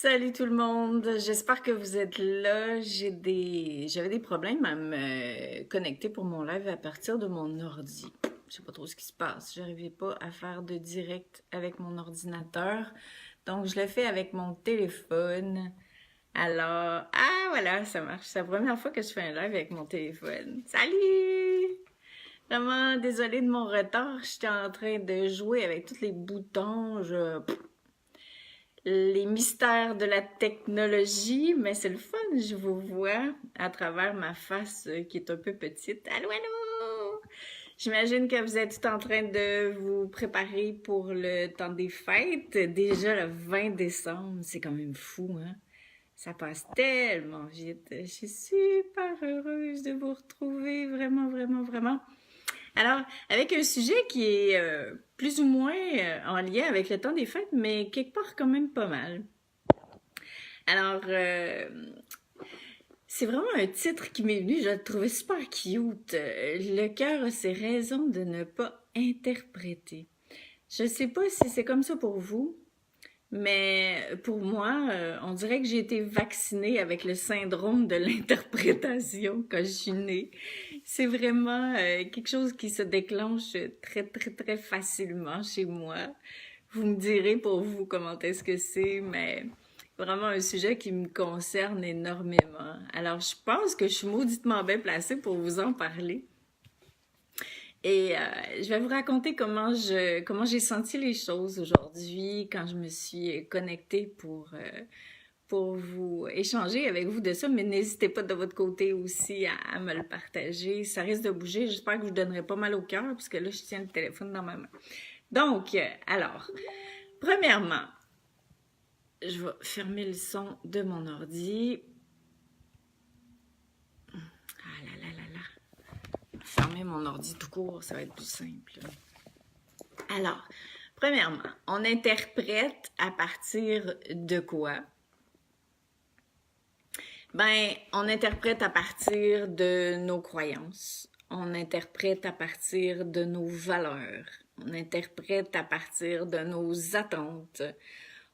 Salut tout le monde, j'espère que vous êtes là. J'avais des problèmes à me connecter pour mon live à partir de mon ordi. Je sais pas trop ce qui se passe. J'arrivais pas à faire de direct avec mon ordinateur. Donc je le fais avec mon téléphone. Alors, voilà, ça marche. C'est la première fois que je fais un live avec mon téléphone. Salut! Vraiment désolée de mon retard. J'étais en train de jouer avec tous les boutons. Les mystères de la technologie, mais c'est le fun, je vous vois à travers ma face qui est un peu petite. Allô, allô! J'imagine que vous êtes tout en train de vous préparer pour le temps des fêtes. Déjà le 20 décembre, c'est quand même fou, hein? Ça passe tellement vite. Je suis super heureuse de vous retrouver, vraiment, vraiment, vraiment. Alors, avec un sujet qui est plus ou moins en lien avec le temps des fêtes, mais quelque part quand même pas mal. Alors, c'est vraiment un titre qui m'est venu, je le trouvais super cute. Le cœur a ses raisons de ne pas interpréter. Je sais pas si c'est comme ça pour vous, mais pour moi, on dirait que j'ai été vaccinée avec le syndrome de l'interprétation quand je suis née. C'est vraiment quelque chose qui se déclenche très, très, très facilement chez moi. Vous me direz pour vous comment est-ce que c'est, mais vraiment un sujet qui me concerne énormément. Alors, je pense que je suis mauditement bien placée pour vous en parler. Et je vais vous raconter comment j'ai senti les choses aujourd'hui quand je me suis connectée pour vous échanger avec vous de ça, mais n'hésitez pas de votre côté aussi à me le partager. Ça risque de bouger. J'espère que je vous donnerai pas mal au cœur, parce que là, je tiens le téléphone dans ma main. Donc, alors, premièrement, je vais fermer le son de mon ordi. Ah là là là là. Fermer mon ordi tout court, ça va être plus simple. Alors, premièrement, on interprète à partir de quoi? Ben, on interprète à partir de nos croyances. On interprète à partir de nos valeurs. On interprète à partir de nos attentes.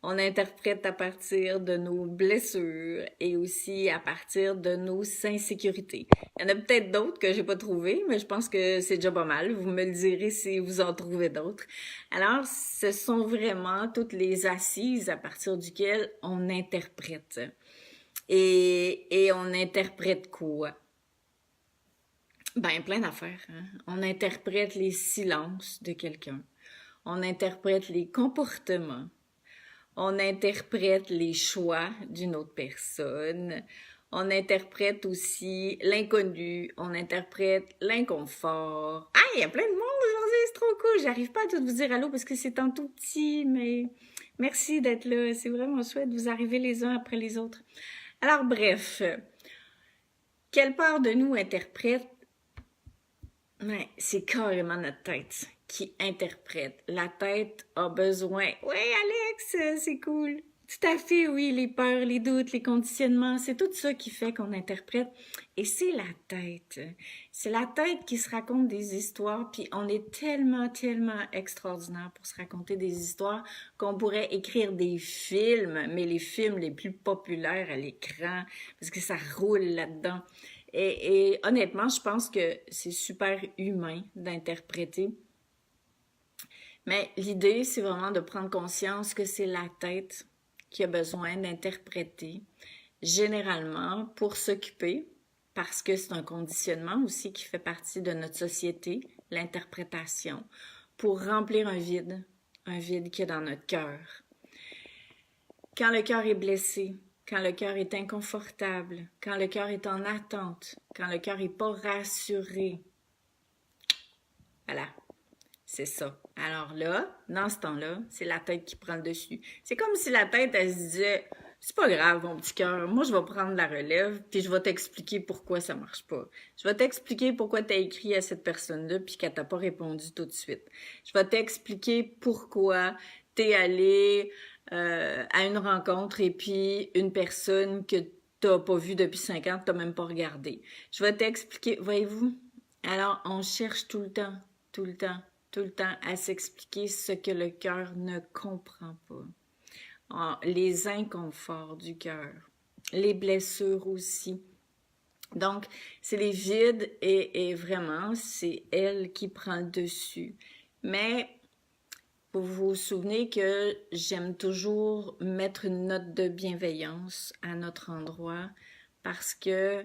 On interprète à partir de nos blessures et aussi à partir de nos insécurités. Il y en a peut-être d'autres que j'ai pas trouvées, mais je pense que c'est déjà pas mal. Vous me le direz si vous en trouvez d'autres. Alors, ce sont vraiment toutes les assises à partir duquel on interprète. Et on interprète quoi? Ben, plein d'affaires, hein? On interprète les silences de quelqu'un. On interprète les comportements. On interprète les choix d'une autre personne. On interprète aussi l'inconnu. On interprète l'inconfort. Ah, il y a plein de monde aujourd'hui, c'est trop cool. J'arrive pas à tout vous dire allô parce que c'est en tout petit, mais merci d'être là. C'est vraiment chouette. Vous arrivez les uns après les autres. Alors, bref, quelle part de nous interprète? Ouais, c'est carrément notre tête qui interprète. La tête a besoin. Oui, Alex, c'est cool. Tout à fait, oui, les peurs, les doutes, les conditionnements, c'est tout ça qui fait qu'on interprète. Et c'est la tête. C'est la tête qui se raconte des histoires, puis on est tellement, tellement extraordinaire pour se raconter des histoires qu'on pourrait écrire des films, mais les films les plus populaires à l'écran, parce que ça roule là-dedans. Et honnêtement, je pense que c'est super humain d'interpréter. Mais l'idée, c'est vraiment de prendre conscience que c'est la tête qui a besoin d'interpréter, généralement pour s'occuper, parce que c'est un conditionnement aussi qui fait partie de notre société, l'interprétation, pour remplir un vide qui est dans notre cœur. Quand le cœur est blessé, quand le cœur est inconfortable, quand le cœur est en attente, quand le cœur n'est pas rassuré, voilà, c'est ça. Alors là, dans ce temps-là, c'est la tête qui prend le dessus. C'est comme si la tête, elle se disait, c'est pas grave, mon petit cœur, moi je vais prendre la relève, puis je vais t'expliquer pourquoi ça marche pas. Je vais t'expliquer pourquoi t'as écrit à cette personne-là, puis qu'elle t'a pas répondu tout de suite. Je vais t'expliquer pourquoi t'es allé à une rencontre et puis une personne que t'as pas vue depuis 5 ans, t'as même pas regardé. Je vais t'expliquer, voyez-vous? Alors, on cherche tout le temps, tout le temps, tout le temps à s'expliquer ce que le cœur ne comprend pas. les inconforts du cœur, les blessures aussi. Donc, c'est les vides et vraiment, c'est elle qui prend le dessus. Mais vous vous souvenez que j'aime toujours mettre une note de bienveillance à notre endroit parce que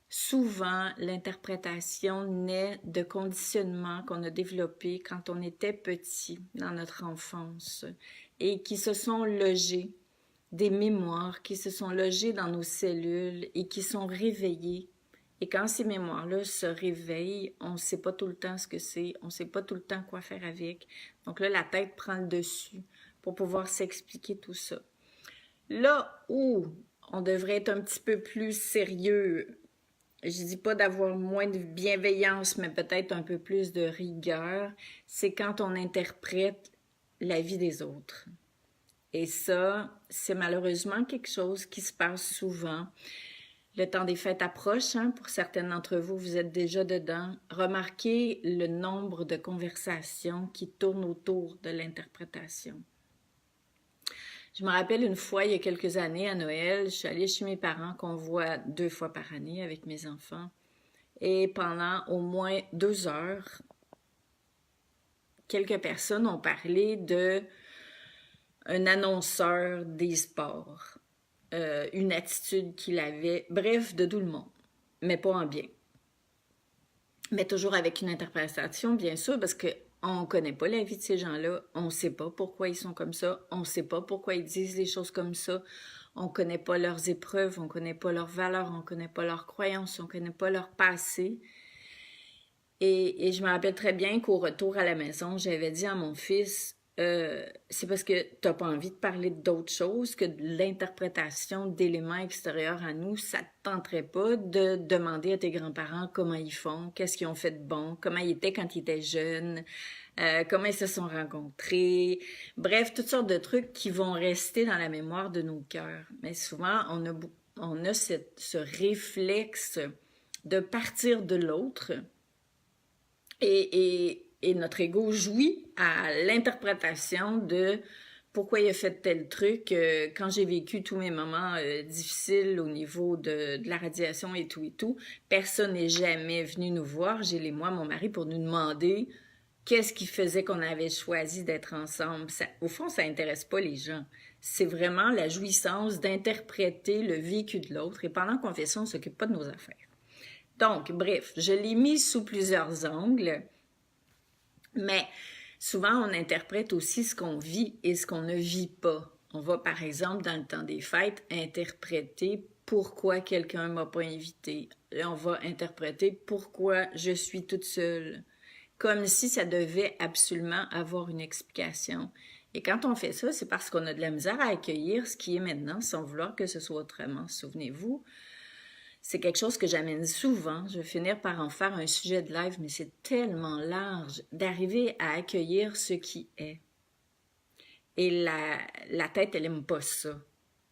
souvent, l'interprétation naît de conditionnements qu'on a développés quand on était petit dans notre enfance et qui se sont logés, des mémoires qui se sont logées dans nos cellules et qui sont réveillées. Et quand ces mémoires-là se réveillent, on ne sait pas tout le temps ce que c'est, on ne sait pas tout le temps quoi faire avec. Donc là, la tête prend le dessus pour pouvoir s'expliquer tout ça. Là où on devrait être un petit peu plus sérieux, je dis pas d'avoir moins de bienveillance, mais peut-être un peu plus de rigueur, c'est quand on interprète la vie des autres. Et ça, c'est malheureusement quelque chose qui se passe souvent. Le temps des fêtes approche, hein, pour certaines d'entre vous, vous êtes déjà dedans. Remarquez le nombre de conversations qui tournent autour de l'interprétation. Je me rappelle une fois, il y a quelques années, à Noël, je suis allée chez mes parents, qu'on voit 2 fois par année avec mes enfants. Et pendant au moins 2 heures, quelques personnes ont parlé d'un annonceur des sports, une attitude qu'il avait, bref, de tout le monde, mais pas en bien. Mais toujours avec une interprétation, bien sûr, parce que on ne connaît pas la vie de ces gens-là, on ne sait pas pourquoi ils sont comme ça, on ne sait pas pourquoi ils disent les choses comme ça, on ne connaît pas leurs épreuves, on ne connaît pas leurs valeurs, on ne connaît pas leurs croyances, on ne connaît pas leur passé. Et je me rappelle très bien qu'au retour à la maison, j'avais dit à mon fils, c'est parce que tu n'as pas envie de parler d'autre chose que de l'interprétation d'éléments extérieurs à nous. Ça ne te tenterait pas de demander à tes grands-parents comment ils font, qu'est-ce qu'ils ont fait de bon, comment ils étaient quand ils étaient jeunes, comment ils se sont rencontrés. Bref, toutes sortes de trucs qui vont rester dans la mémoire de nos cœurs. Mais souvent, on a ce réflexe de partir de l'autre et notre ego jouit à l'interprétation de pourquoi il a fait tel truc. Quand j'ai vécu tous mes moments difficiles au niveau de la radiation et tout, personne n'est jamais venu nous voir, Gilles et moi, mon mari, pour nous demander qu'est-ce qui faisait qu'on avait choisi d'être ensemble. Ça, au fond, ça n'intéresse pas les gens. C'est vraiment la jouissance d'interpréter le vécu de l'autre et pendant qu'on fait ça, on ne s'occupe pas de nos affaires. Donc, bref, je l'ai mis sous plusieurs angles, mais souvent on interprète aussi ce qu'on vit et ce qu'on ne vit pas. On va, par exemple, dans le temps des fêtes, interpréter pourquoi quelqu'un ne m'a pas invité. Là, on va interpréter pourquoi je suis toute seule, comme si ça devait absolument avoir une explication. Et quand on fait ça, c'est parce qu'on a de la misère à accueillir ce qui est maintenant sans vouloir que ce soit autrement. Souvenez-vous, c'est quelque chose que j'amène souvent. Je vais finir par en faire un sujet de live, mais c'est tellement large d'arriver à accueillir ce qui est. Et la tête, elle n'aime pas ça,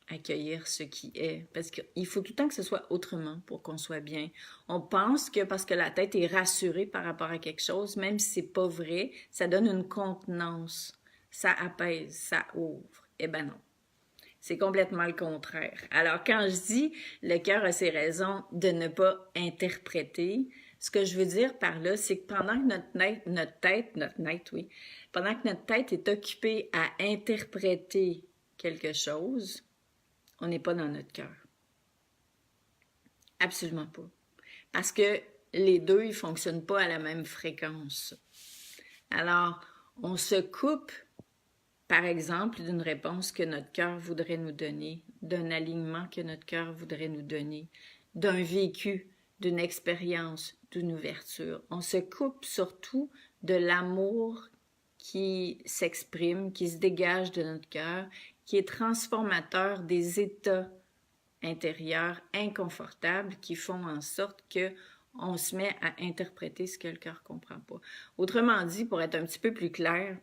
accueillir ce qui est. Parce qu'il faut tout le temps que ce soit autrement pour qu'on soit bien. On pense que parce que la tête est rassurée par rapport à quelque chose, même si c'est pas vrai, ça donne une contenance. Ça apaise, ça ouvre. Eh ben non. C'est complètement le contraire. Alors, quand je dis le cœur a ses raisons de ne pas interpréter, ce que je veux dire par là, c'est que pendant que pendant que notre tête est occupée à interpréter quelque chose, on n'est pas dans notre cœur. Absolument pas. Parce que les deux, ils ne fonctionnent pas à la même fréquence. Alors, on se coupe, par exemple, d'une réponse que notre cœur voudrait nous donner, d'un alignement que notre cœur voudrait nous donner, d'un vécu, d'une expérience, d'une ouverture. On se coupe surtout de l'amour qui s'exprime, qui se dégage de notre cœur, qui est transformateur des états intérieurs inconfortables qui font en sorte qu'on se met à interpréter ce que le cœur ne comprend pas. Autrement dit, pour être un petit peu plus clair,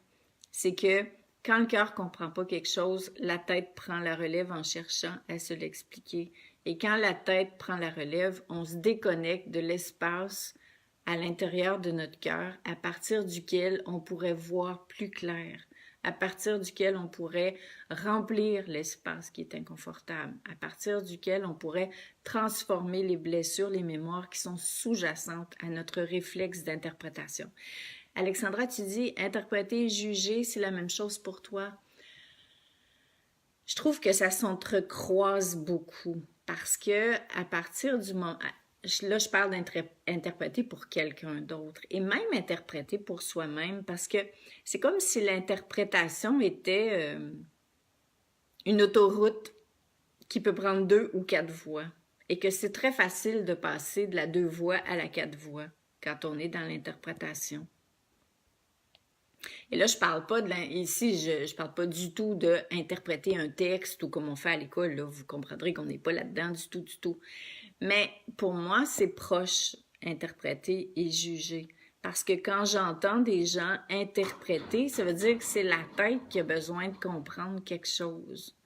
c'est que quand le cœur ne comprend pas quelque chose, la tête prend la relève en cherchant à se l'expliquer. Et quand la tête prend la relève, on se déconnecte de l'espace à l'intérieur de notre cœur, à partir duquel on pourrait voir plus clair. à partir duquel on pourrait remplir l'espace qui est inconfortable, à partir duquel on pourrait transformer les blessures, les mémoires qui sont sous-jacentes à notre réflexe d'interprétation. Alexandra, tu dis interpréter, juger, c'est la même chose pour toi. Je trouve que ça s'entrecroise beaucoup parce que à partir du moment... Là, je parle d'interpréter pour quelqu'un d'autre et même interpréter pour soi-même parce que c'est comme si l'interprétation était une autoroute qui peut prendre 2 ou 4 voies et que c'est très facile de passer de la 2 voies à la 4 voies quand on est dans l'interprétation. Et là, je parle pas ici, je parle pas du tout d'interpréter un texte ou comme on fait à l'école, là, vous comprendrez qu'on n'est pas là-dedans du tout, du tout. Mais pour moi, c'est proche, interpréter et juger. Parce que quand j'entends des gens interpréter, ça veut dire que c'est la tête qui a besoin de comprendre quelque chose.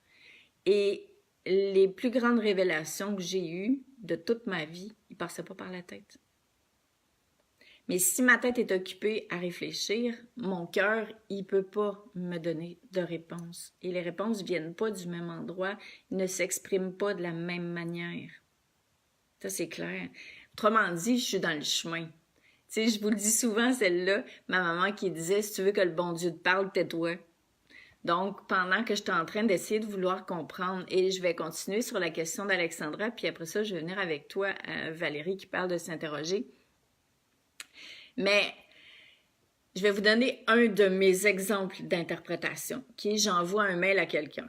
Et les plus grandes révélations que j'ai eues de toute ma vie, ils ne passaient pas par la tête. Mais si ma tête est occupée à réfléchir, mon cœur, il ne peut pas me donner de réponse. Et les réponses ne viennent pas du même endroit, ils ne s'expriment pas de la même manière. Ça, c'est clair. Autrement dit, je suis dans le chemin. Tu sais, je vous le dis souvent, celle-là, ma maman qui disait, si tu veux que le bon Dieu te parle, tais-toi. Donc, pendant que j'étais en train d'essayer de vouloir comprendre, et je vais continuer sur la question d'Alexandra, puis après ça, je vais venir avec toi, Valérie, qui parle de s'interroger. Mais je vais vous donner un de mes exemples d'interprétation, qui est j'envoie un mail à quelqu'un.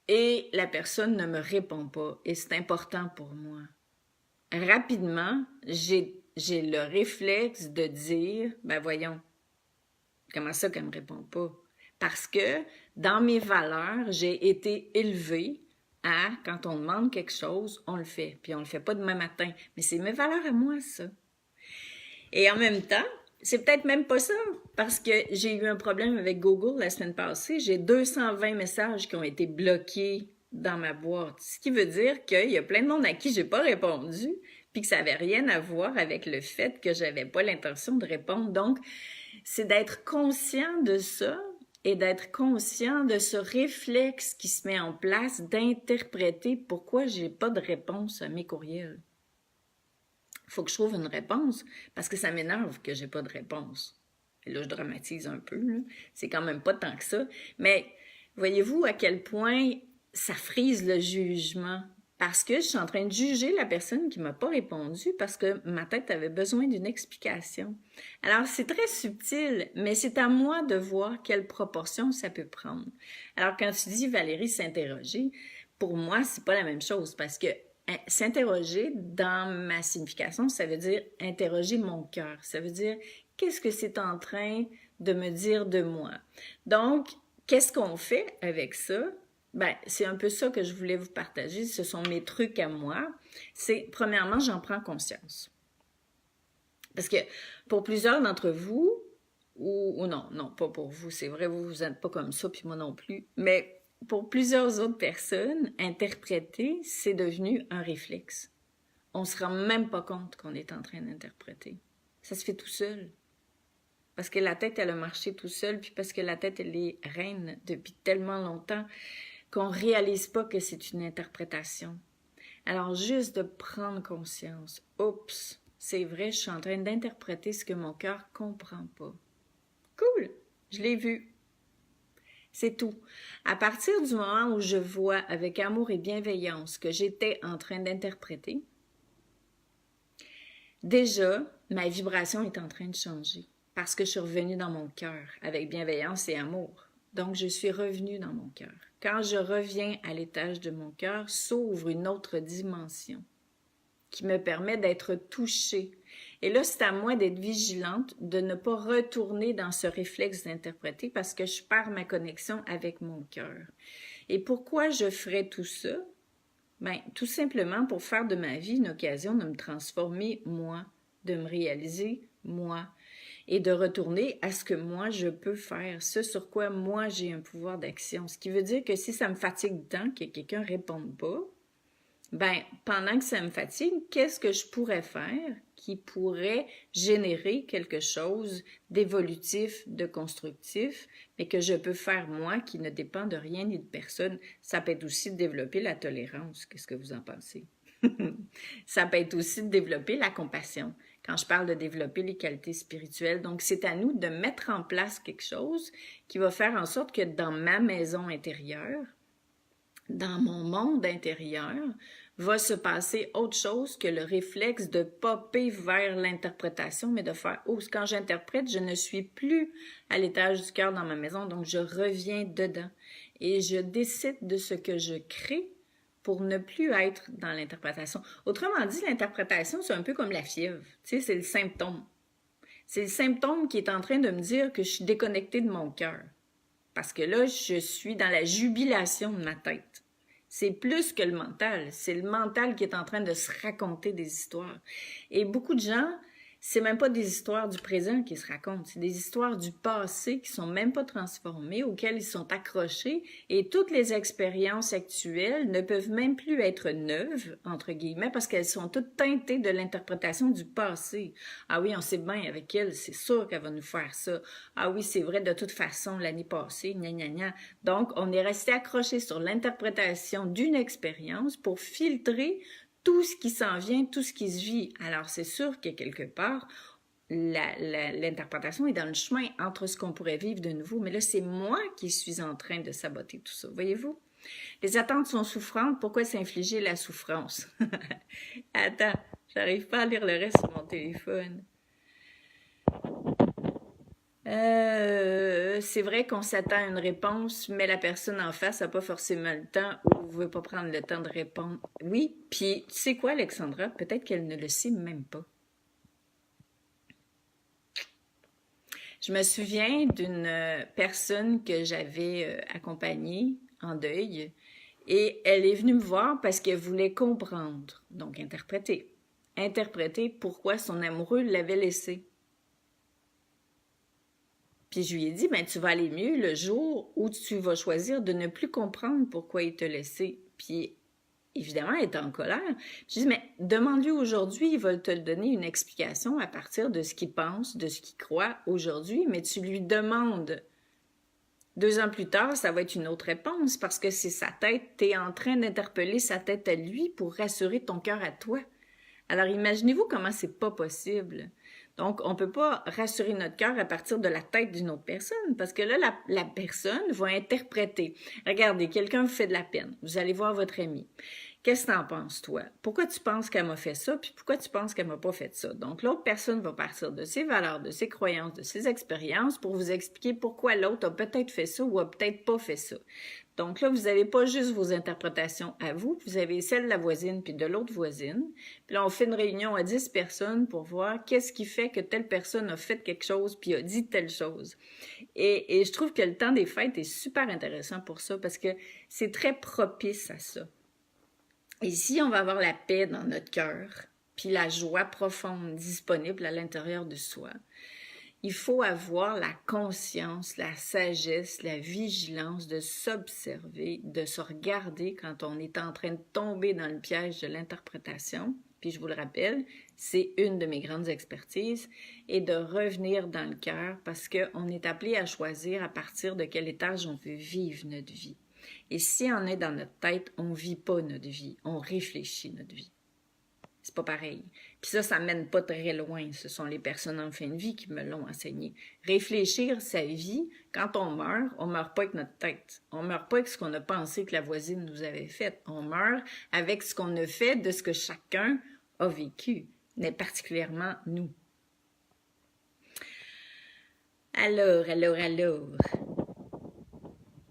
Et la personne ne me répond pas, et c'est important pour moi. Rapidement, j'ai le réflexe de dire, ben voyons, comment ça qu'elle ne me répond pas? Parce que dans mes valeurs, j'ai été élevée à, quand on demande quelque chose, on le fait. Puis on le fait pas demain matin. Mais c'est mes valeurs à moi, ça. Et en même temps, c'est peut-être même pas ça, parce que j'ai eu un problème avec Google la semaine passée. J'ai 220 messages qui ont été bloqués dans ma boîte. Ce qui veut dire qu'il y a plein de monde à qui j'ai pas répondu, puis que ça avait rien à voir avec le fait que j'avais pas l'intention de répondre. Donc, c'est d'être conscient de ça et d'être conscient de ce réflexe qui se met en place d'interpréter pourquoi j'ai pas de réponse à mes courriels. Il faut que je trouve une réponse parce que ça m'énerve que j'ai pas de réponse. Et là, je dramatise un peu, là. C'est quand même pas tant que ça. Mais voyez-vous à quel point ça frise le jugement? Parce que je suis en train de juger la personne qui m'a pas répondu parce que ma tête avait besoin d'une explication. Alors, c'est très subtil, mais c'est à moi de voir quelle proportion ça peut prendre. Alors, quand tu dis Valérie s'interroger, pour moi, c'est pas la même chose parce que s'interroger, dans ma signification, ça veut dire interroger mon cœur. Ça veut dire qu'est-ce que c'est en train de me dire de moi. Donc, qu'est-ce qu'on fait avec ça? Ben, c'est un peu ça que je voulais vous partager. Ce sont mes trucs à moi. C'est, premièrement, j'en prends conscience. Parce que pour plusieurs d'entre vous, ou non, pas pour vous, c'est vrai, vous n'êtes pas comme ça, puis moi non plus, mais pour plusieurs autres personnes, interpréter, c'est devenu un réflexe. On ne se rend même pas compte qu'on est en train d'interpréter. Ça se fait tout seul. Parce que la tête, elle a marché tout seul, puis parce que la tête, elle est reine depuis tellement longtemps qu'on ne réalise pas que c'est une interprétation. Alors, juste de prendre conscience. Oups, c'est vrai, je suis en train d'interpréter ce que mon cœur ne comprend pas. Cool, je l'ai vu. C'est tout. À partir du moment où je vois avec amour et bienveillance que j'étais en train d'interpréter, déjà, ma vibration est en train de changer parce que je suis revenue dans mon cœur avec bienveillance et amour. Donc, je suis revenue dans mon cœur. Quand je reviens à l'étage de mon cœur, s'ouvre une autre dimension qui me permet d'être touchée. Et là, c'est à moi d'être vigilante, de ne pas retourner dans ce réflexe d'interpréter parce que je perds ma connexion avec mon cœur. Et pourquoi je ferais tout ça? Bien, tout simplement pour faire de ma vie une occasion de me transformer moi, de me réaliser moi et de retourner à ce que moi je peux faire, ce sur quoi moi j'ai un pouvoir d'action. Ce qui veut dire que si ça me fatigue tant que quelqu'un ne réponde pas, Ben, pendant que ça me fatigue, qu'est-ce que je pourrais faire qui pourrait générer quelque chose d'évolutif, de constructif, mais que je peux faire moi, qui ne dépend de rien ni de personne? Ça peut être aussi de développer la tolérance. Qu'est-ce que vous en pensez? Ça peut être aussi de développer la compassion, quand je parle de développer les qualités spirituelles. Donc, c'est à nous de mettre en place quelque chose qui va faire en sorte que dans ma maison intérieure, dans mon monde intérieur, va se passer autre chose que le réflexe de popper vers l'interprétation, mais de faire « Oh, quand j'interprète, je ne suis plus à l'étage du cœur dans ma maison, donc je reviens dedans. Et je décide de ce que je crée pour ne plus être dans l'interprétation. » Autrement dit, l'interprétation, c'est un peu comme la fièvre. Tu sais, c'est le symptôme. C'est le symptôme qui est en train de me dire que je suis déconnectée de mon cœur. Parce que là, je suis dans la jubilation de ma tête. C'est plus que le mental. C'est le mental qui est en train de se raconter des histoires. Et beaucoup de gens, c'est même pas des histoires du présent qui se racontent, c'est des histoires du passé qui sont même pas transformées, auxquelles ils sont accrochés, et toutes les expériences actuelles ne peuvent même plus être neuves, entre guillemets, parce qu'elles sont toutes teintées de l'interprétation du passé. Ah oui, on sait bien avec elle, c'est sûr qu'elle va nous faire ça. Ah oui, c'est vrai, de toute façon, l'année passée, gna gna gna. Donc, on est resté accroché sur l'interprétation d'une expérience pour filtrer tout ce qui s'en vient, tout ce qui se vit. Alors, c'est sûr que quelque part, l'interprétation est dans le chemin entre ce qu'on pourrait vivre de nouveau. Mais là, c'est moi qui suis en train de saboter tout ça. Voyez-vous? Les attentes sont souffrantes. Pourquoi s'infliger la souffrance? Attends, j'arrive pas à lire le reste sur mon téléphone. C'est vrai qu'on s'attend à une réponse, mais la personne en face n'a pas forcément le temps ou ne veut pas prendre le temps de répondre. Oui, puis tu sais quoi, Alexandra? Peut-être qu'elle ne le sait même pas. Je me souviens d'une personne que j'avais accompagnée en deuil et elle est venue me voir parce qu'elle voulait comprendre, donc interpréter. Interpréter pourquoi son amoureux l'avait laissée. Puis je lui ai dit, ben tu vas aller mieux le jour où tu vas choisir de ne plus comprendre pourquoi il t'a laissé. Puis évidemment, elle est en colère. Je dis, mais demande-lui aujourd'hui, il va te donner une explication à partir de ce qu'il pense, de ce qu'il croit aujourd'hui, mais tu lui demandes. 2 ans plus tard, ça va être une autre réponse parce que c'est sa tête, tu es en train d'interpeller sa tête à lui pour rassurer ton cœur à toi. Alors imaginez-vous comment c'est pas possible. Donc, on ne peut pas rassurer notre cœur à partir de la tête d'une autre personne, parce que là, la personne va interpréter. Regardez, quelqu'un vous fait de la peine. Vous allez voir votre ami. Qu'est-ce que tu en penses, toi? Pourquoi tu penses qu'elle m'a fait ça, puis pourquoi tu penses qu'elle m'a pas fait ça? Donc, l'autre personne va partir de ses valeurs, de ses croyances, de ses expériences pour vous expliquer pourquoi l'autre a peut-être fait ça ou a peut-être pas fait ça. Donc là, vous n'avez pas juste vos interprétations à vous, vous avez celle de la voisine puis de l'autre voisine. Puis là, on fait une réunion à 10 personnes pour voir qu'est-ce qui fait que telle personne a fait quelque chose puis a dit telle chose. Et je trouve que le temps des fêtes est super intéressant pour ça parce que c'est très propice à ça. Et si on va avoir la paix dans notre cœur, puis la joie profonde disponible à l'intérieur de soi, il faut avoir la conscience, la sagesse, la vigilance de s'observer, de se regarder quand on est en train de tomber dans le piège de l'interprétation. Puis je vous le rappelle, c'est une de mes grandes expertises, et de revenir dans le cœur parce qu'on est appelé à choisir à partir de quel étage on veut vivre notre vie. Et si on est dans notre tête, on ne vit pas notre vie, on réfléchit notre vie. C'est pas pareil. Puis ça mène pas très loin. Ce sont les personnes en fin de vie qui me l'ont enseigné. Réfléchir sa vie, quand on meurt pas avec notre tête. On meurt pas avec ce qu'on a pensé que la voisine nous avait fait. On meurt avec ce qu'on a fait de ce que chacun a vécu, mais particulièrement nous. Alors.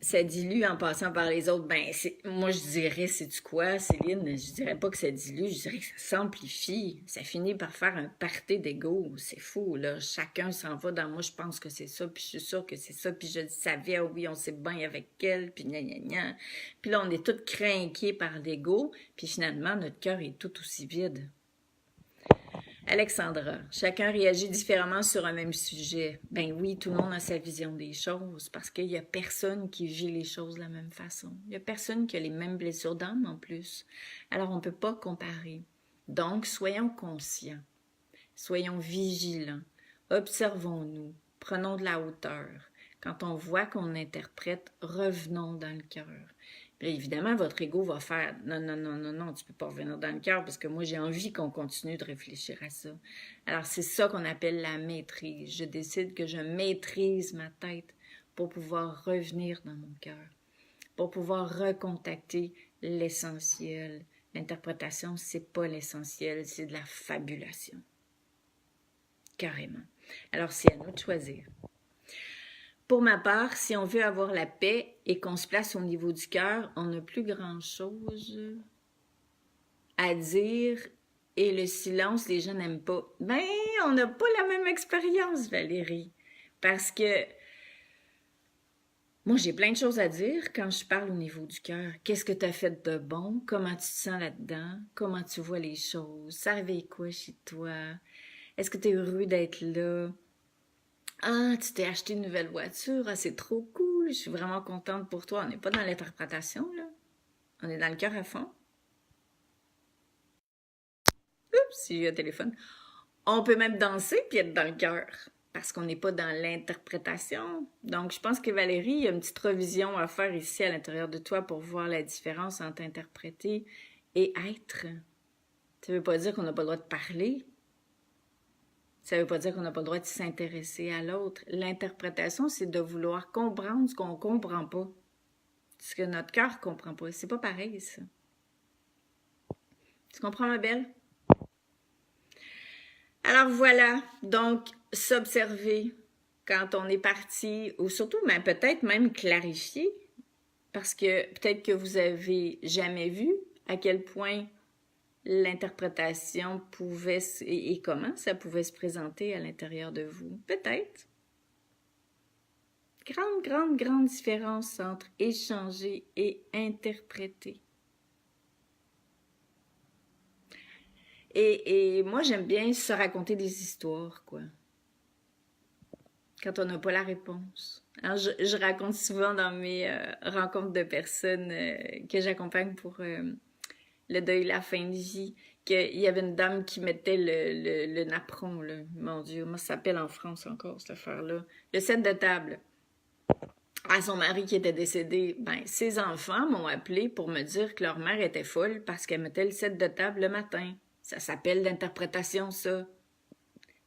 Ça dilue en passant par les autres. Ben, moi, je dirais, sais-tu quoi, Céline? Je dirais pas que ça dilue, je dirais que ça s'amplifie. Ça finit par faire un party d'ego. C'est fou, là. Chacun s'en va dans « moi, je pense que c'est ça, puis je suis sûre que c'est ça, puis je le savais, ah oui, on s'est bien avec elle, puis gna gna gna. » Puis là, on est tous crinqués par l'ego, puis finalement, notre cœur est tout aussi vide. Alexandra, chacun réagit différemment sur un même sujet. Ben oui, tout le monde a sa vision des choses parce qu'il n'y a personne qui vit les choses de la même façon. Il n'y a personne qui a les mêmes blessures d'âme en plus. Alors on ne peut pas comparer. Donc, soyons conscients, soyons vigilants, observons-nous, prenons de la hauteur. Quand on voit qu'on interprète, revenons dans le cœur. Puis là, évidemment, votre ego va faire « Non, non, non, non, non, tu peux pas revenir dans le cœur parce que moi, j'ai envie qu'on continue de réfléchir à ça. » Alors, c'est ça qu'on appelle la maîtrise. Je décide que je maîtrise ma tête pour pouvoir revenir dans mon cœur, pour pouvoir recontacter l'essentiel. L'interprétation, c'est pas l'essentiel, c'est de la fabulation. Carrément. Alors, c'est à nous de choisir. Pour ma part, si on veut avoir la paix et qu'on se place au niveau du cœur, on n'a plus grand-chose à dire et le silence, les gens n'aiment pas. Ben, on n'a pas la même expérience, Valérie, parce que moi, j'ai plein de choses à dire quand je parle au niveau du cœur. Qu'est-ce que tu as fait de bon? Comment tu te sens là-dedans? Comment tu vois les choses? Ça réveille quoi chez toi? Est-ce que tu es heureux d'être là? Ah, tu t'es acheté une nouvelle voiture, ah, c'est trop cool, je suis vraiment contente pour toi. On n'est pas dans l'interprétation, là. On est dans le cœur à fond. Oups, j'ai eu un téléphone. On peut même danser puis être dans le cœur, parce qu'on n'est pas dans l'interprétation. Donc, je pense que Valérie, il y a une petite revision à faire ici à l'intérieur de toi pour voir la différence entre interpréter et être. Ça ne veut pas dire qu'on n'a pas le droit de parler. Ça ne veut pas dire qu'on n'a pas le droit de s'intéresser à l'autre. L'interprétation, c'est de vouloir comprendre ce qu'on ne comprend pas. Ce que notre cœur ne comprend pas. C'est pas pareil, ça. Tu comprends, ma belle? Alors voilà, donc s'observer quand on est parti, ou surtout peut-être même clarifier, parce que peut-être que vous avez jamais vu à quel point l'interprétation pouvait et comment ça pouvait se présenter à l'intérieur de vous. Peut-être. Grande différence entre échanger et interpréter. Et moi, j'aime bien se raconter des histoires, quoi. Quand on n'a pas la réponse. Alors, je raconte souvent dans mes rencontres de personnes que j'accompagne pour le deuil, la fin de vie, qu'il y avait une dame qui mettait le napperon, là. Mon Dieu, comment ça s'appelle en France encore, cette affaire-là? Le set de table. À son mari qui était décédé, ben, ses enfants m'ont appelé pour me dire que leur mère était folle parce qu'elle mettait le set de table le matin. Ça s'appelle l'interprétation, ça.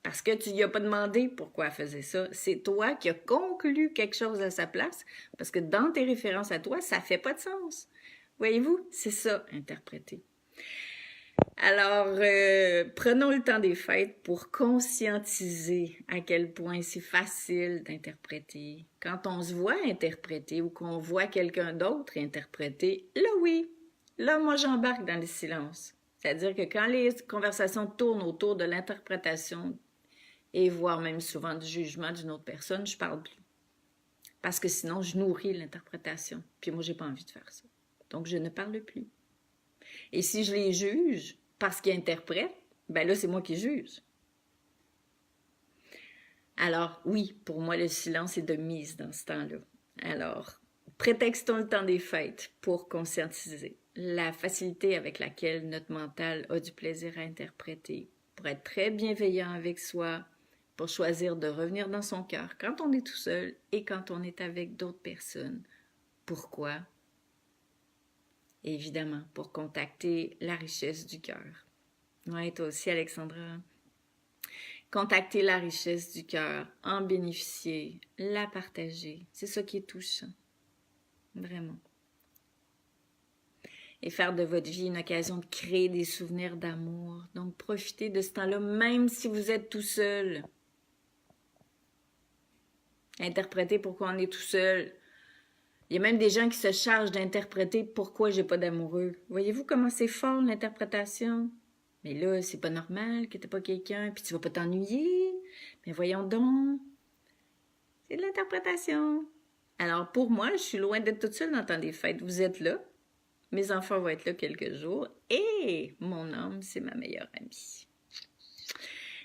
Parce que tu lui as pas demandé pourquoi elle faisait ça. C'est toi qui as conclu quelque chose à sa place, parce que dans tes références à toi, ça fait pas de sens. Voyez-vous, c'est ça, interpréter. Alors, prenons le temps des fêtes pour conscientiser à quel point c'est facile d'interpréter. Quand on se voit interpréter ou qu'on voit quelqu'un d'autre interpréter, là oui, là moi j'embarque dans le silence. C'est-à-dire que quand les conversations tournent autour de l'interprétation et voire même souvent du jugement d'une autre personne, je parle plus. Parce que sinon, je nourris l'interprétation. Puis moi, j'ai pas envie de faire ça. Donc, je ne parle plus. Et si je les juge parce qu'ils interprètent, ben là, c'est moi qui juge. Alors, oui, pour moi, le silence est de mise dans ce temps-là. Alors, prétextons le temps des fêtes pour conscientiser la facilité avec laquelle notre mental a du plaisir à interpréter, pour être très bienveillant avec soi, pour choisir de revenir dans son cœur quand on est tout seul et quand on est avec d'autres personnes. Pourquoi? Évidemment, pour contacter la richesse du cœur. Oui, toi aussi, Alexandra. Contacter la richesse du cœur, en bénéficier, la partager. C'est ça qui est touchant. Vraiment. Et faire de votre vie une occasion de créer des souvenirs d'amour. Donc, profitez de ce temps-là, même si vous êtes tout seul. Interpréter pourquoi on est tout seul. Il y a même des gens qui se chargent d'interpréter pourquoi j'ai pas d'amoureux. Voyez-vous comment c'est fort l'interprétation? Mais là, c'est pas normal que t'aies pas quelqu'un, puis tu vas pas t'ennuyer. Mais voyons donc. C'est de l'interprétation. Alors pour moi, je suis loin d'être toute seule dans le temps des fêtes. Vous êtes là. Mes enfants vont être là quelques jours. Et mon âme, c'est ma meilleure amie.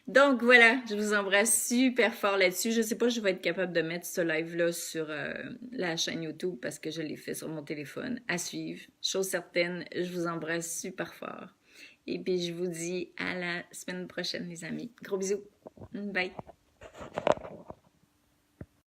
Donc voilà, je vous embrasse super fort là-dessus. Je sais pas si je vais être capable de mettre ce live-là sur la chaîne YouTube parce que je l'ai fait sur mon téléphone. À suivre. Chose certaine, je vous embrasse super fort. Et puis je vous dis à la semaine prochaine, les amis. Gros bisous. Bye.